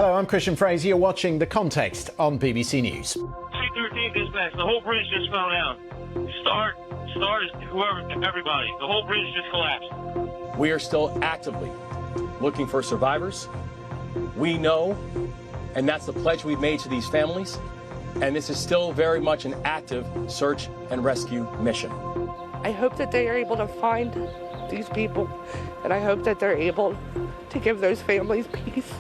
Hello, I'm Christian Fraser. You're watching The Context on BBC News. 213 dispatch. The whole bridge just fell down. Start, whoever, everybody. The whole bridge just collapsed. We are still actively looking for survivors. We know, and that's the pledge we've made to these families, and this is still very much an active search and rescue mission. I hope that they are able to find these people, and I hope that they're able to give those families peace.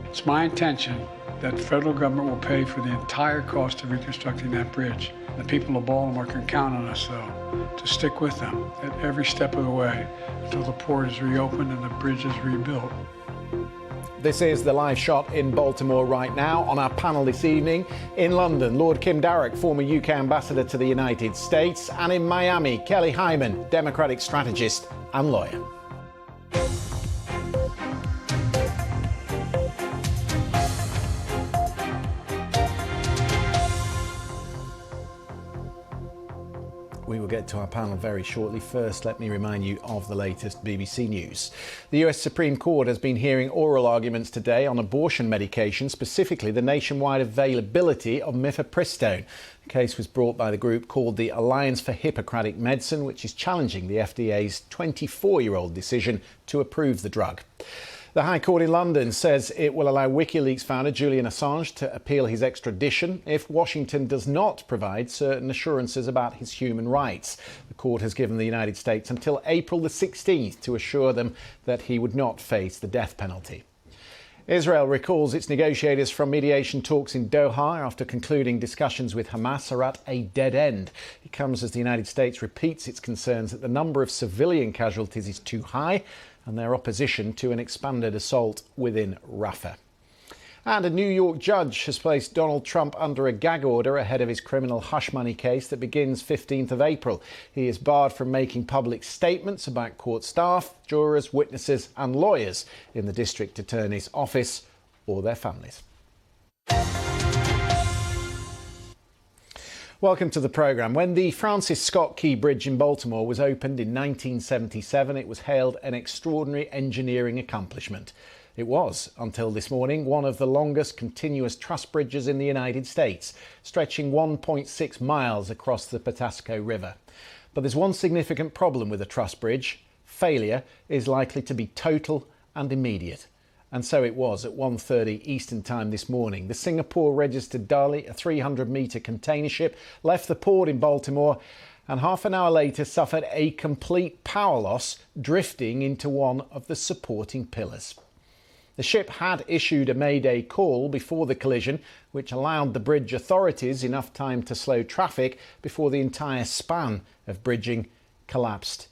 It's my intention that the federal government will pay for the entire cost of reconstructing that bridge. The people of Baltimore can count on us, though, to stick with them at every step of the way until the port is reopened and the bridge is rebuilt. This is the live shot in Baltimore right now. On our panel this evening, in London, Lord Kim Darroch, former UK ambassador to the United States, and in Miami, Kelly Hyman, Democratic strategist and lawyer. We will get to our panel very shortly. First, let me remind you of the latest BBC News. The US Supreme Court has been hearing oral arguments today on abortion medication, specifically the nationwide availability of mifepristone. The case was brought by the group called the Alliance for Hippocratic Medicine, which is challenging the FDA's 24-year-old decision to approve the drug. The High Court in London says it will allow WikiLeaks founder Julian Assange to appeal his extradition if Washington does not provide certain assurances about his human rights. The court has given the United States until April the 16th to assure them that he would not face the death penalty. Israel recalls its negotiators from mediation talks in Doha after concluding discussions with Hamas are at a dead end. It comes as the United States repeats its concerns that the number of civilian casualties is too high and their opposition to an expanded assault within Rafah. And a New York judge has placed Donald Trump under a gag order ahead of his criminal hush money case that begins 15th of April. He is barred from making public statements about court staff, jurors, witnesses and lawyers in the district attorney's office or their families. Welcome to the programme. When the Francis Scott Key Bridge in Baltimore was opened in 1977, it was hailed an extraordinary engineering accomplishment. It was, until this morning, one of the longest continuous truss bridges in the United States, stretching 1.6 miles across the Patapsco River. But there's one significant problem with a truss bridge. Failure is likely to be total and immediate. And so it was at 1:30 Eastern Time this morning. The Singapore-registered Dali, a 300-metre container ship, left the port in Baltimore and half an hour later suffered a complete power loss, drifting into one of the supporting pillars. The ship had issued a mayday call before the collision, which allowed the bridge authorities enough time to slow traffic before the entire span of bridging collapsed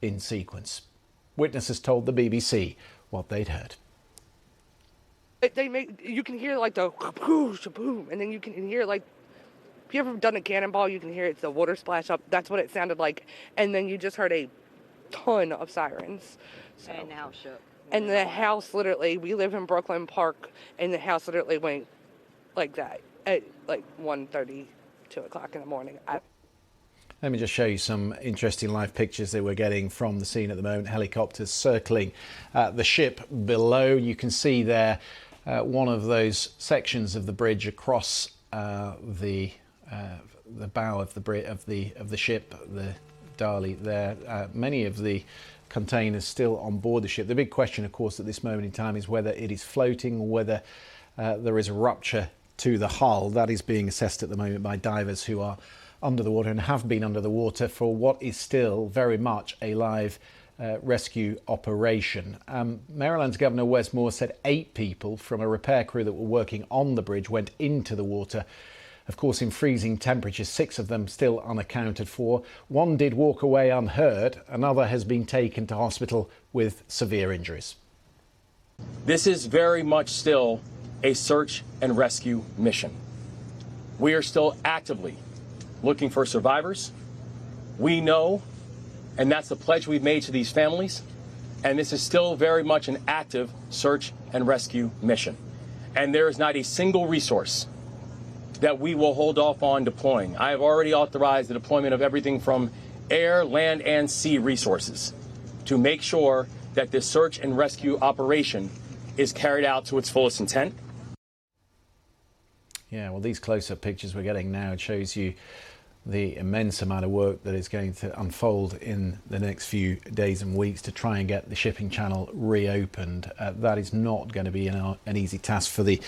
in sequence. Witnesses told the BBC what they'd heard. You can hear like the whoosh, boom, and then you can hear like, if you ever done a cannonball, you can hear it's the water splash up. That's what it sounded like. And then you just heard a ton of sirens. So, and the house shook. And the house literally, we live in Brooklyn Park, and the house literally went like that at like 1:30, 2 o'clock in the morning. Let me just show you some interesting live pictures that we're getting from the scene at the moment. Helicopters circling the ship below. You can see there one of those sections of the bridge across the bow of the ship, the Dali there. Many of the containers still on board the ship. The big question, of course, at this moment in time is whether it is floating or whether there is a rupture to the hull. That is being assessed at the moment by divers who are under the water and have been under the water for what is still very much a live rescue operation. Maryland's Governor Wes Moore said 8 people from a repair crew that were working on the bridge went into the water. Of course, in freezing temperatures, 6 of them still unaccounted for. 1 did walk away unhurt. Another has been taken to hospital with severe injuries. This is very much still a search and rescue mission. We are still actively looking for survivors. We know, and that's the pledge we've made to these families, and this is still very much an active search and rescue mission. And there is not a single resource that we will hold off on deploying. I have already authorized the deployment of everything from air, land, and sea resources to make sure that this search and rescue operation is carried out to its fullest intent. Yeah, well, these close-up pictures we're getting now, it shows you the immense amount of work that is going to unfold in the next few days and weeks to try and get the shipping channel reopened. That is not going to be an easy task for the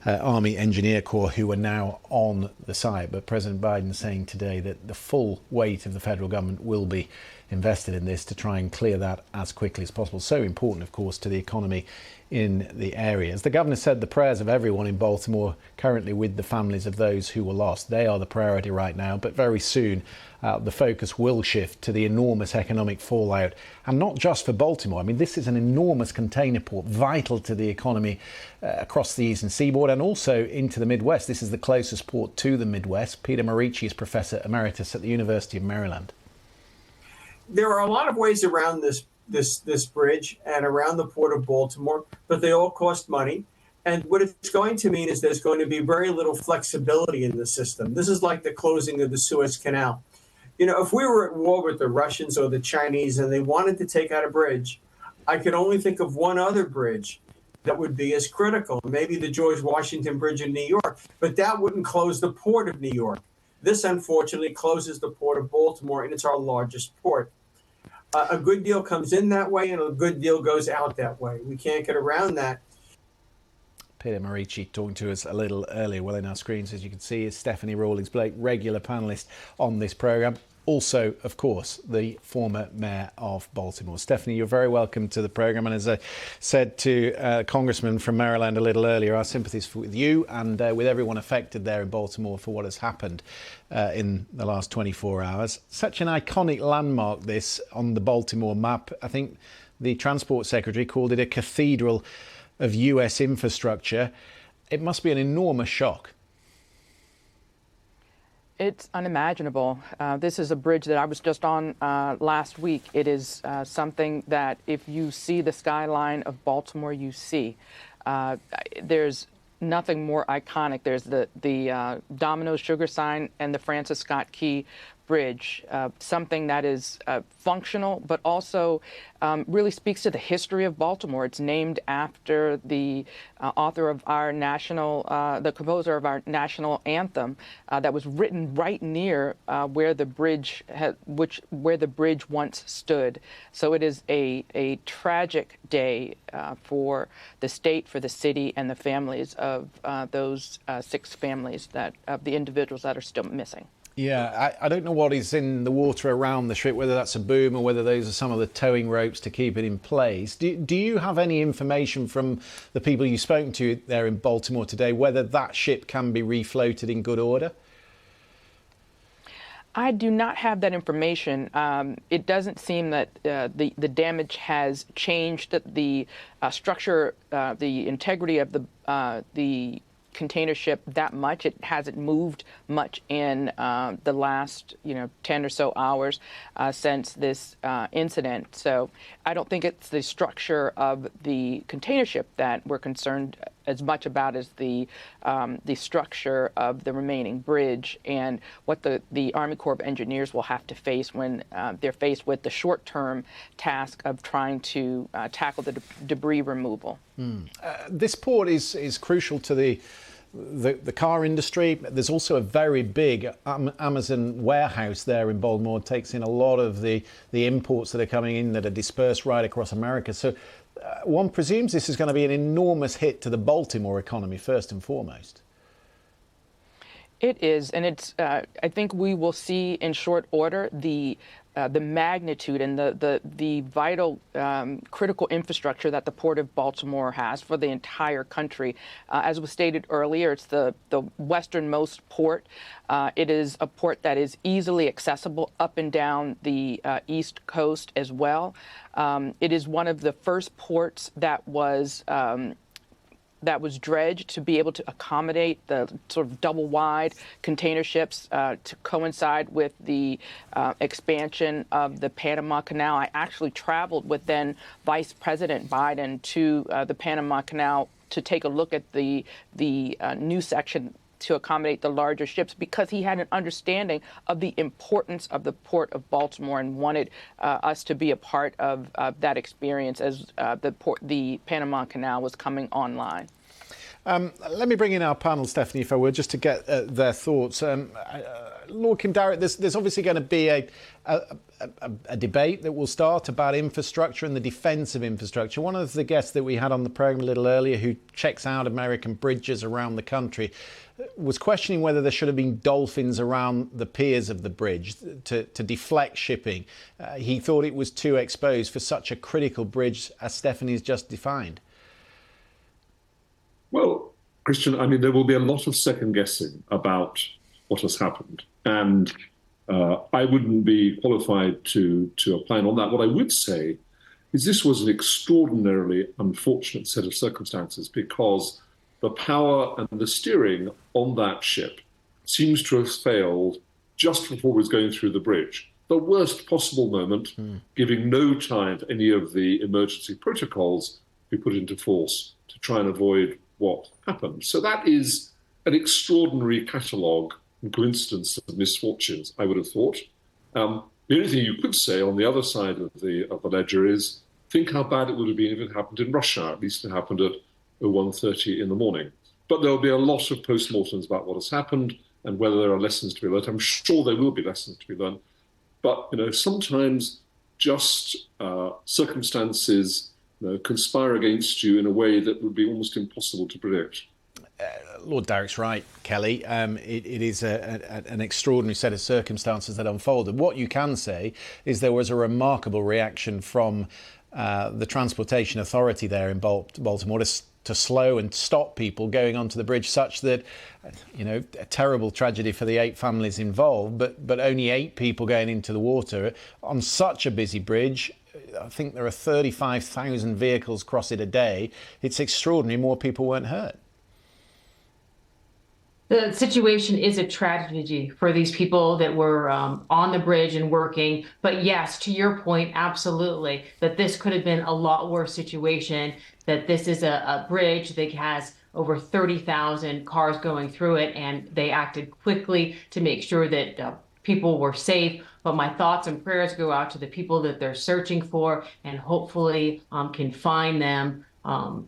Army Engineer Corps, who are now on the site. But President Biden saying today that the full weight of the federal government will be invested in this to try and clear that as quickly as possible. So important, of course, to the economy in the area. As the governor said, the prayers of everyone in Baltimore currently with the families of those who were lost. They are the priority right now, but very soon the focus will shift to the enormous economic fallout, and not just for Baltimore. I mean, this is an enormous container port, vital to the economy across the eastern seaboard and also into the Midwest. This is the closest port to the Midwest. Peter Morici is Professor Emeritus at the University of Maryland. There are a lot of ways around this bridge and around the port of Baltimore, but they all cost money. And what it's going to mean is there's going to be very little flexibility in the system. This is like the closing of the Suez Canal. You know, if we were at war with the Russians or the Chinese and they wanted to take out a bridge, I could only think of one other bridge that would be as critical, maybe the George Washington Bridge in New York, but that wouldn't close the port of New York. This, unfortunately, closes the port of Baltimore, and it's our largest port. A good deal comes in that way, and a good deal goes out that way. We can't get around that. Peter Morici talking to us a little earlier. Well, in our screens, as you can see, is Stephanie Rawlings-Blake, regular panellist on this programme. Also, of course, the former mayor of Baltimore. Stephanie, you're very welcome to the programme. And as I said to Congressman from Maryland a little earlier, our sympathies with you and with everyone affected there in Baltimore for what has happened in the last 24 hours. Such an iconic landmark, this, on the Baltimore map. I think the Transport Secretary called it a cathedral of US infrastructure. It must be an enormous shock. It's unimaginable. This is a bridge that I was just on last week. It is something that if you see the skyline of Baltimore, you see. There's nothing more iconic. There's the Domino's sugar sign and the Francis Scott Key Bridge, something that is functional, but also really speaks to the history of Baltimore. It's named after the author of our national, the composer of our national anthem, that was written right near where the bridge where the bridge once stood. So it is a tragic day for the state, for the city, and the families of those 6 families of the individuals that are still missing. Yeah, I don't know what is in the water around the ship, whether that's a boom or whether those are some of the towing ropes to keep it in place. Do you have any information from the people you've spoken to there in Baltimore today, whether that ship can be refloated in good order? I do not have that information. It doesn't seem that the damage has changed the structure, the integrity of the container ship that much. It hasn't moved much in the last 10 or so hours since this incident. So I don't think it's the structure of the container ship that we're concerned as much about as the structure of the remaining bridge and what the Army Corps of Engineers will have to face when they're faced with the short-term task of trying to tackle the debris removal. This port is crucial to the car industry. There's also a very big Amazon warehouse there in Baltimore. It takes in a lot of the imports that are coming in that are dispersed right across America. So one presumes this is going to be an enormous hit to the Baltimore economy first and foremost. It is, and it's. I think we will see in short order the magnitude and the vital critical infrastructure that the Port of Baltimore has for the entire country. As was stated earlier, it's the westernmost port. It is a port that is easily accessible up and down the East Coast as well. It is one of the first ports that was dredged to be able to accommodate the sort of double-wide container ships to coincide with the expansion of the Panama Canal. I actually traveled with then Vice President Biden to the Panama Canal to take a look at the new section to accommodate the larger ships because he had an understanding of the importance of the Port of Baltimore and wanted us to be a part of that experience as the Panama Canal was coming online. Let me bring in our panel, Stephanie, if I would, just to get their thoughts. Lord Kindarrick, there's obviously going to be a debate that will start about infrastructure and the defence of infrastructure. One of the guests that we had on the programme a little earlier, who checks out American bridges around the country, was questioning whether there should have been dolphins around the piers of the bridge to deflect shipping. He thought it was too exposed for such a critical bridge, as Stephanie's just defined. Well, Christian, I mean, there will be a lot of second guessing about what has happened. And I wouldn't be qualified to opine on that. What I would say is this was an extraordinarily unfortunate set of circumstances because the power and the steering on that ship seems to have failed just before it was going through the bridge. The worst possible moment, giving no time for any of the emergency protocols to be put into force to try and avoid what happened. So that is an extraordinary catalogue and coincidence of misfortunes, I would have thought. The only thing you could say on the other side of the ledger is think how bad it would have been if it happened in rush hour. At least it happened at 1:30 in the morning. But there'll be a lot of postmortems about what has happened and whether there are lessons to be learned. I'm sure there will be lessons to be learned. But sometimes just circumstances conspire against you in a way that would be almost impossible to predict. Lord Darrick's right, Kelly. It is an extraordinary set of circumstances that unfolded. What you can say is there was a remarkable reaction from the Transportation Authority there in Baltimore to slow and stop people going onto the bridge, such that, a terrible tragedy for the 8 families involved, but only 8 people going into the water on such a busy bridge. I think there are 35,000 vehicles cross it a day. It's extraordinary. More people weren't hurt. The situation is a tragedy for these people that were on the bridge and working. But yes, to your point, absolutely, that this could have been a lot worse situation, that this is a bridge that has over 30,000 cars going through it, and they acted quickly to make sure that people were safe. But my thoughts and prayers go out to the people that they're searching for, and hopefully can find them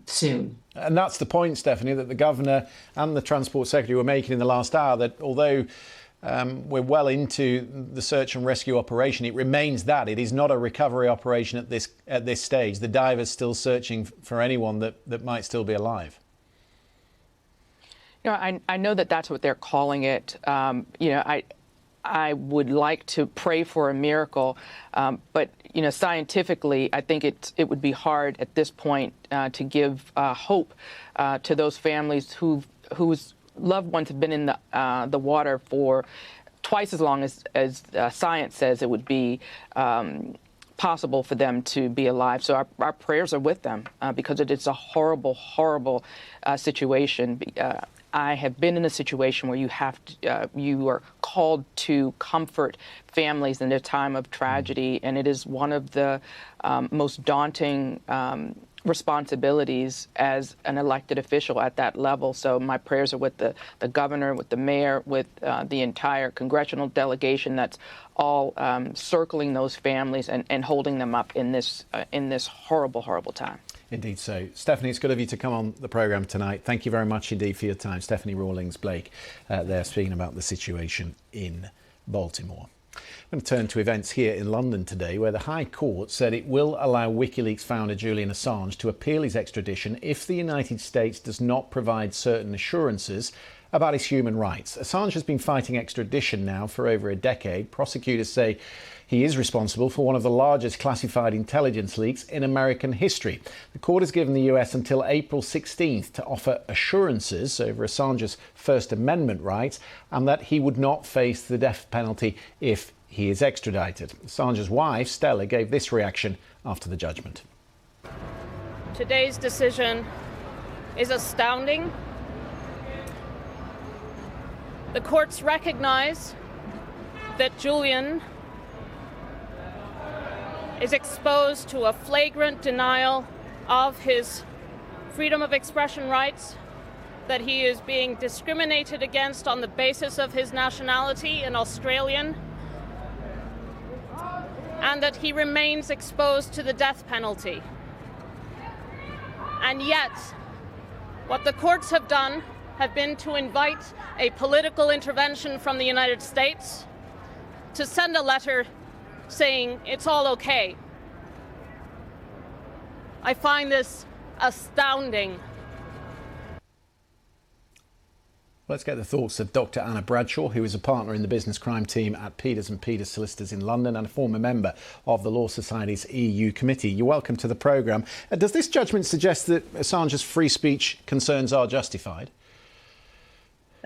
soon. And that's the point, Stephanie, that the Governor and the Transport Secretary were making in the last hour, that although we're well into the search and rescue operation, it remains that it is not a recovery operation at this stage. The divers still searching for anyone that might still be alive. I know that that's what they're calling it. I would like to pray for a miracle, but scientifically, I think it would be hard at this point to give hope to those families whose loved ones have been in the water for twice as long as science says it would be possible for them to be alive. So our prayers are with them because it is a horrible, horrible situation. I have been in a situation where you are called to comfort families in their time of tragedy, and it is one of the most daunting responsibilities as an elected official at that level. So my prayers are with the governor, with the mayor, with the entire congressional delegation that's all circling those families and holding them up in this horrible, horrible time. Indeed so. Stephanie, it's good of you to come on the programme tonight. Thank you very much indeed for your time. Stephanie Rawlings-Blake there speaking about the situation in Baltimore. I'm going to turn to events here in London today, where the High Court said it will allow WikiLeaks founder Julian Assange to appeal his extradition if the United States does not provide certain assurances about his human rights. Assange has been fighting extradition now for over a decade. Prosecutors say he is responsible for one of the largest classified intelligence leaks in American history. The court has given the US until April 16th to offer assurances over Assange's First Amendment rights and that he would not face the death penalty if he is extradited. Assange's wife, Stella, gave this reaction after the judgment. Today's decision is astounding. The courts recognize that Julian is exposed to a flagrant denial of his freedom of expression rights that he is being discriminated against on the basis of his nationality, an Australian, and that he remains exposed to the death penalty. And yet, what the courts have done have been to invite a political intervention from the United States to send a letter saying it's all okay. I find this astounding. Let's get the thoughts of Dr. Anna Bradshaw, who is a partner in the business crime team at Peters & Peters Solicitors in London and a former member of the Law Society's EU committee. You're welcome to the programme. Does this judgment suggest that Assange's free speech concerns are justified?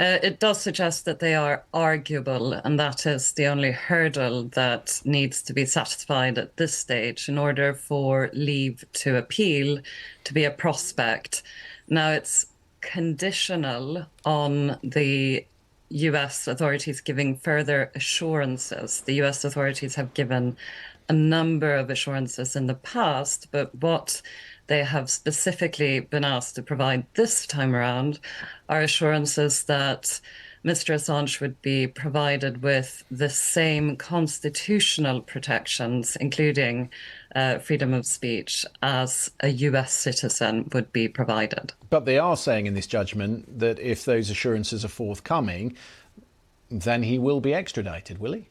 It does suggest that they are arguable, and that is the only hurdle that needs to be satisfied at this stage in order for leave to appeal to be a prospect. Now, it's conditional on the US authorities giving further assurances. The US authorities have given a number of assurances in the past, but what they have specifically been asked to provide this time around are assurances that Mr. Assange would be provided with the same constitutional protections, including freedom of speech, as a US citizen would be provided. But they are saying in this judgment that if those assurances are forthcoming, then he will be extradited, will he?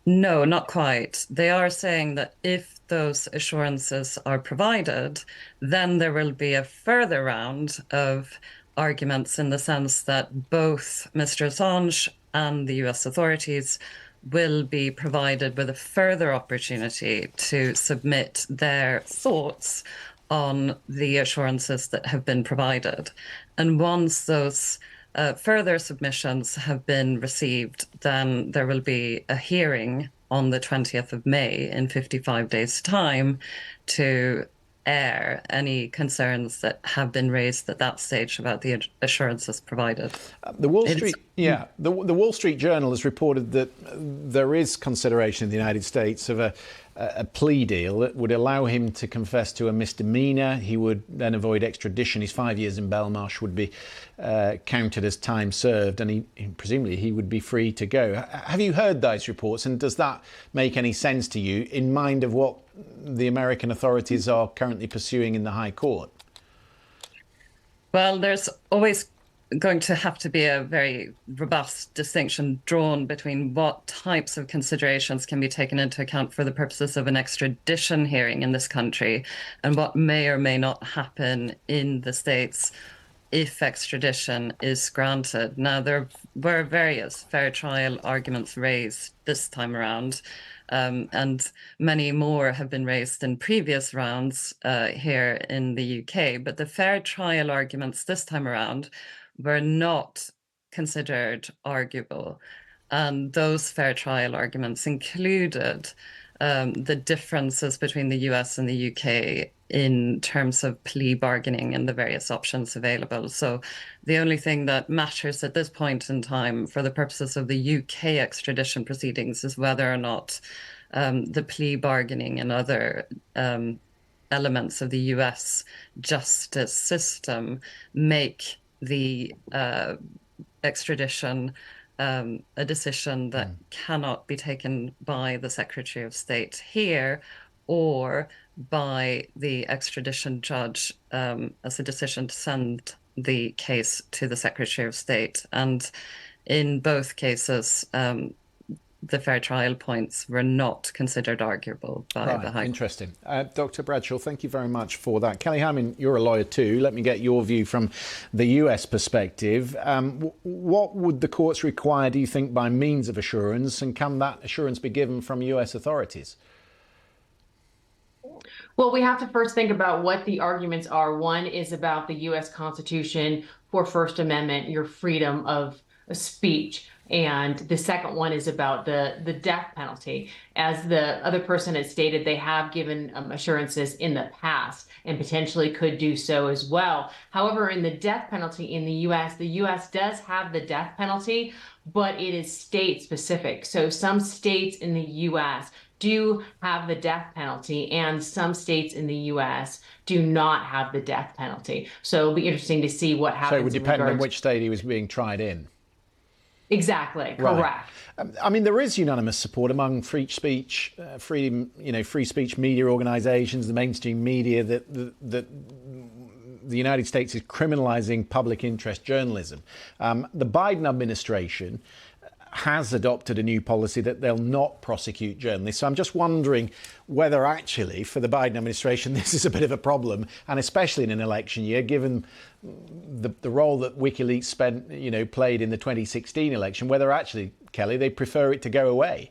No, not quite. They are saying that if those assurances are provided, then there will be a further round of arguments in the sense that both Mr. Assange and the US authorities will be provided with a further opportunity to submit their thoughts on the assurances that have been provided. And once those further submissions have been received, then there will be a hearing on the 20th of May in 55 days' time to air any concerns that have been raised at that stage about the assurances provided. The Wall Street Journal has reported that there is consideration in the United States of a plea deal that would allow him to confess to a misdemeanor. He would then avoid extradition. His 5 years in Belmarsh would be counted as time served, and presumably he would be free to go. Have you heard those reports, and does that make any sense to you in mind of what the American authorities are currently pursuing in the High Court? Well, there's always going to have to be a very robust distinction drawn between what types of considerations can be taken into account for the purposes of an extradition hearing in this country and what may or may not happen in the States if extradition is granted. Now, there were various fair trial arguments raised this time around, and many more have been raised in previous rounds here in the UK. But the fair trial arguments this time around were not considered arguable. And those fair trial arguments included the differences between the US and the UK in terms of plea bargaining and the various options available. So the only thing that matters at this point in time for the purposes of the UK extradition proceedings is whether or not the plea bargaining and other elements of the US justice system make the extradition a decision that cannot be taken by the Secretary of State here or by the extradition judge as a decision to send the case to the Secretary of State. And in both cases, the fair trial points were not considered arguable by the High Court. Interesting. Dr. Bradshaw, thank you very much for that. Kelly Hyman, you're a lawyer too. Let me get your view from the US perspective. What would the courts require, do you think, by means of assurance, and can that assurance be given from US authorities? Well, we have to first think about what the arguments are. One is about the U.S. Constitution for First Amendment, your freedom of speech. And the second one is about the death penalty. As the other person has stated, they have given assurances in the past and potentially could do so as well. However, in the death penalty in the U.S. does have the death penalty, but it is state specific. So some states in the U.S. do have the death penalty, and some states in the U.S. do not have the death penalty. So it'll be interesting to see what happens. So it would depend on which state he was being tried in. Exactly, correct. Right. I mean, there is unanimous support among free speech, free speech media organisations, the mainstream media, that the United States is criminalising public interest journalism. The Biden administration has adopted a new policy that they'll not prosecute journalists. So I'm just wondering whether actually for the Biden administration this is a bit of a problem, and especially in an election year, given the role that WikiLeaks played in the 2016 election, whether actually, Kelly, they prefer it to go away.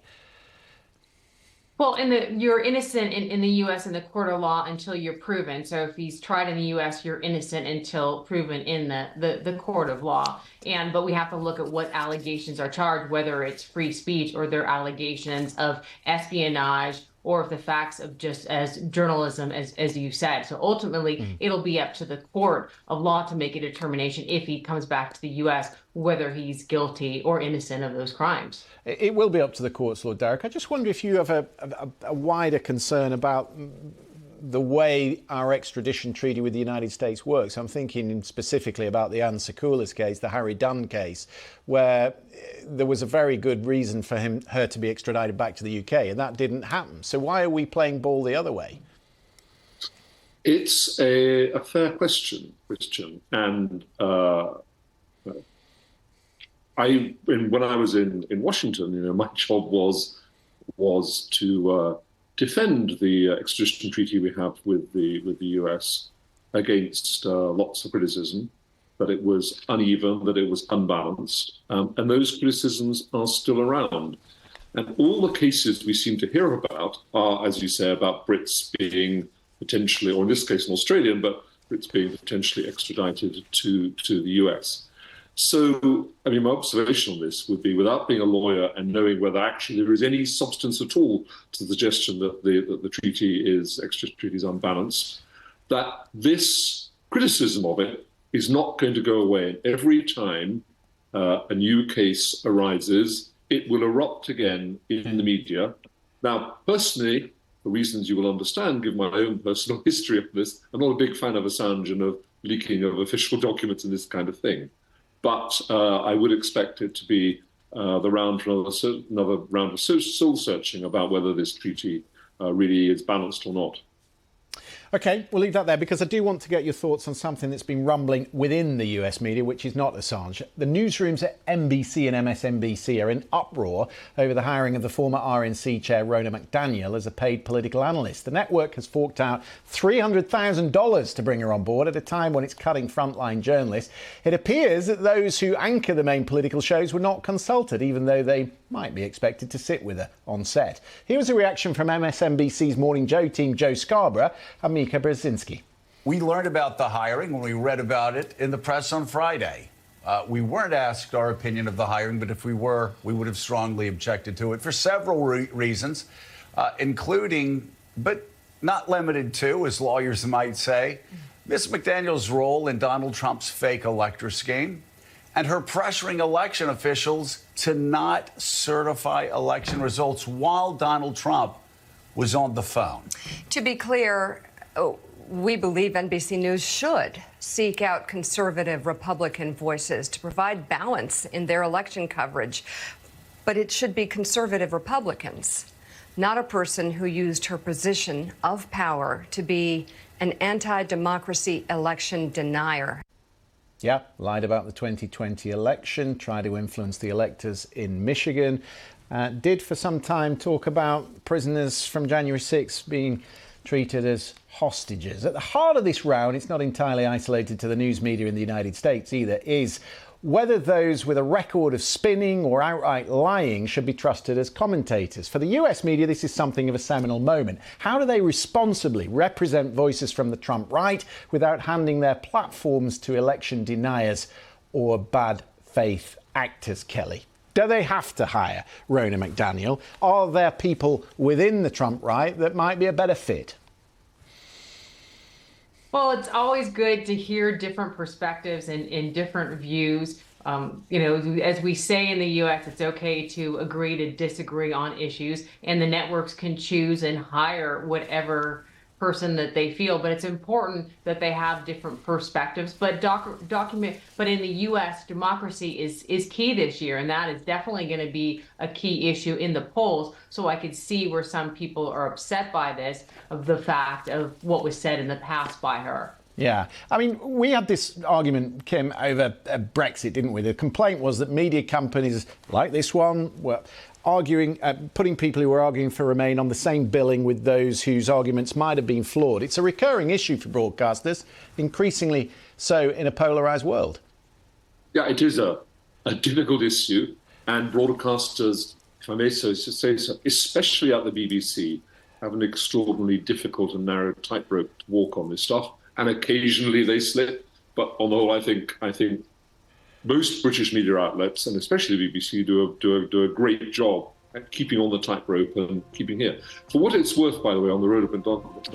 Well, you're innocent in the U.S. in the court of law until you're proven. So if he's tried in the U.S., you're innocent until proven in the court of law. But we have to look at what allegations are charged, whether it's free speech or they're allegations of espionage, or if the facts of just as journalism, as you said. So ultimately, it'll be up to the court of law to make a determination if he comes back to the U.S., whether he's guilty or innocent of those crimes. It will be up to the courts, Lord Derek. I just wonder if you have a wider concern about the way our extradition treaty with the United States works. I'm thinking specifically about the Ann Sekula's case, the Harry Dunn case, where there was a very good reason for her to be extradited back to the UK, and that didn't happen. So why are we playing ball the other way? It's a fair question, Christian. And when I was in Washington, my job was to defend the extradition treaty we have with the US against lots of criticism, that it was uneven, that it was unbalanced, and those criticisms are still around. And all the cases we seem to hear about are, as you say, about Brits being potentially, or in this case an Australian, but Brits being potentially extradited to the US. So, I mean, my observation on this would be, without being a lawyer and knowing whether actually there is any substance at all to the suggestion that the treaty is unbalanced, that this criticism of it is not going to go away. And every time a new case arises, it will erupt again in the media. Now, personally, for reasons you will understand, given my own personal history of this, I'm not a big fan of Assange and of leaking of official documents and this kind of thing. But I would expect it to be the round for another round of soul searching about whether this treaty really is balanced or not. OK, we'll leave that there, because I do want to get your thoughts on something that's been rumbling within the US media, which is not Assange. The newsrooms at NBC and MSNBC are in uproar over the hiring of the former RNC chair Rona McDaniel as a paid political analyst. The network has forked out $300,000 to bring her on board at a time when it's cutting frontline journalists. It appears that those who anchor the main political shows were not consulted, even though they might be expected to sit with her on set. Here was a reaction from MSNBC's Morning Joe team Joe Scarborough and Mika Brzezinski. We learned about the hiring when we read about it in the press on Friday. We weren't asked our opinion of the hiring, but if we were, we would have strongly objected to it for several reasons, including, but not limited to, as lawyers might say, Ms. McDaniel's role in Donald Trump's fake elector scheme and her pressuring election officials to not certify election results while Donald Trump was on the phone. To be clear, we believe NBC News should seek out conservative Republican voices to provide balance in their election coverage. But it should be conservative Republicans, not a person who used her position of power to be an anti-democracy election denier. Yeah, lied about the 2020 election, tried to influence the electors in Michigan, did for some time talk about prisoners from January 6th being treated as hostages. At the heart of this round, it's not entirely isolated to the news media in the United States either, is whether those with a record of spinning or outright lying should be trusted as commentators. For the US media, this is something of a seminal moment. How do they responsibly represent voices from the Trump right without handing their platforms to election deniers or bad faith actors, Kelly? Do they have to hire Rona McDaniel? Are there people within the Trump right that might be a better fit? Well, it's always good to hear different perspectives and different views. As we say in the U.S., it's okay to agree to disagree on issues, and the networks can choose and hire whatever person that they feel, but it's important that they have different perspectives. But in the U.S., democracy is key this year, and that is definitely going to be a key issue in the polls. So I could see where some people are upset by this, of the fact of what was said in the past by her. Yeah. I mean, we had this argument, Kim, over Brexit, didn't we? The complaint was that media companies like this one were arguing, putting people who were arguing for Remain on the same billing with those whose arguments might have been flawed. It's a recurring issue for broadcasters, increasingly so in a polarised world. Yeah, it is a difficult issue, and broadcasters, if I may say so, especially at the BBC, have an extraordinarily difficult and narrow tightrope to walk on this stuff. And occasionally they slip, but on the whole, I think most British media outlets, and especially the BBC, do a great job at keeping on the tightrope and keeping here. For what it's worth, by the way, on the road of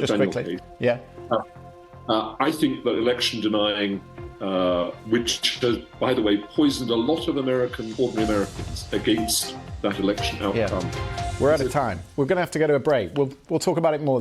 Daniel case, yeah, I think that election denying, which has, by the way, poisoned a lot of ordinary Americans against that election outcome. Yeah. We're out of time. We're going to have to go to a break. We'll talk about it more.